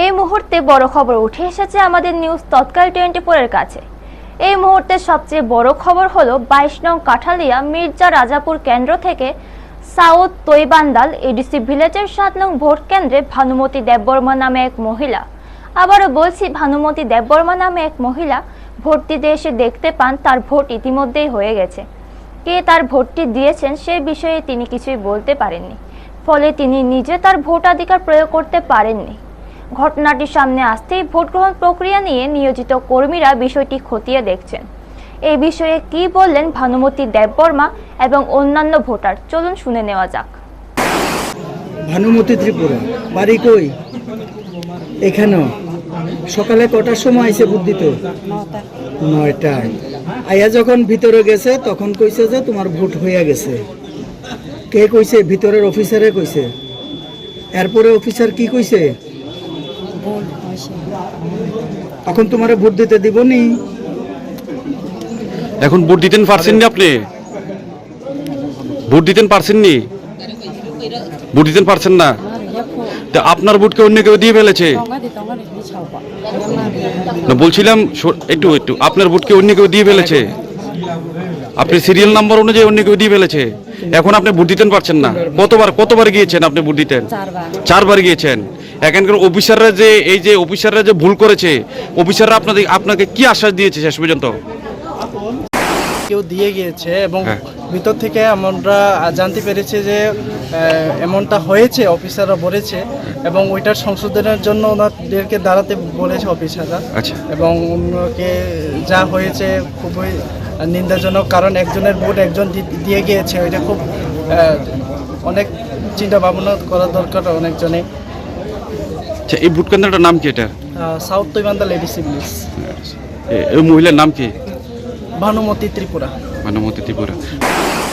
এই মুহূর্তে বড় খবর উঠে এসেছে আমাদের নিউজ তৎকাল 24 এর কাছে। এই মুহূর্তে সবচেয়ে বড় খবর হলো 22 নং কাঠালিয়া মির্জা রাজাপুর কেন্দ্র থেকে সাউথ তৈবান্দাল এডিসি ভিলেজের 7 নং ভোট কেন্দ্রে ভানুমতি দেববর্মা নামে এক মহিলা, আবারও বলছি ভানুমতি দেববর্মা নামে এক মহিলা ভোট দিতে এসে দেখতে পান তার ভোট ইতিমধ্যেই হয়ে গেছে। কে তার ভোটটি দিয়েছেন সে বিষয়ে তিনি কিছুই বলতে পারেননি, ফলে তিনি নিজে তার ভোটাধিকার প্রয়োগ করতে পারেননি। ঘটনাটি সামনে আসতেই ভোট গ্রহণ প্রক্রিয়া নিয়ে নিয়োজিত কর্মীরা বিষয়টি খতিয়ে দেখছেন। এই বিষয়ে কি বললেন ভানুমতি দেববর্মা এবং অন্যান্য ভোটার, চলুন শুনে নেওয়া যাক। ভানুমতি ত্রিপুরা, বাড়ি কই? এখানেও সকালে কটার সময় আইসে ভোট দিতে? 9টায়। আইয়া যখন ভিতরে গেছে তখন কইছে যে তোমার ভোট হইয়া গেছে। কে কইছে? ভিতরের অফিসারে কইছে। এরপরে অফিসার কি কইছে? এখন তোমারে ভোট দিতে দিব নি? এখন ভোট দিতেন পারছেন না? আপনি ভোট দিতেন পারছেন নি? ভোট দিতেন পারছেন না? তা আপনার ভোটকে অন্য কেউ দিয়ে ফেলেছে না, বলছিলাম একটু আপনার ভোটকে অন্য কেউ দিয়ে ফেলেছে। আপনি সিরিয়াল নাম্বার অনুযায়ী অন্য কেউ দিয়ে ফেলেছে। এখন আপনি ভোট দিতেন পারছেন না। কতবার গিয়েছেন আপনি ভোট দিতেন? 4বার গিয়েছেন। এখানকার অফিসাররা যে ভুল করেছে, অফিসাররা আপনাকে কি আশ্বাস দিয়েছে শেষ পর্যন্ত? কেউ দিয়ে গিয়েছে এবং ভিতর থেকে আমরা জানতে পেরেছি যে এমনটা হয়েছে, অফিসাররা বলেছে এবং ওইটার সংশোধনের জন্য ওনাদেরকে দাঁড়াতে বলেছে অফিসাররা। আচ্ছা। এবং ওনাকে যা হয়েছে খুবই নিন্দাজনক, কারণ একজনের ভোট একজন দিয়ে গিয়েছে, ওইটা খুব অনেক চিন্তা ভাবনা করা দরকার অনেকজনে। আচ্ছা, এই ভোট কেন্দ্রটার নাম কি? এটা সাউথ তৈবান্দাল এডিসি ভিলেজ। এই মহিলার নাম কি? ভানুমতি ত্রিপুরা। ভানুমতি ত্রিপুরা।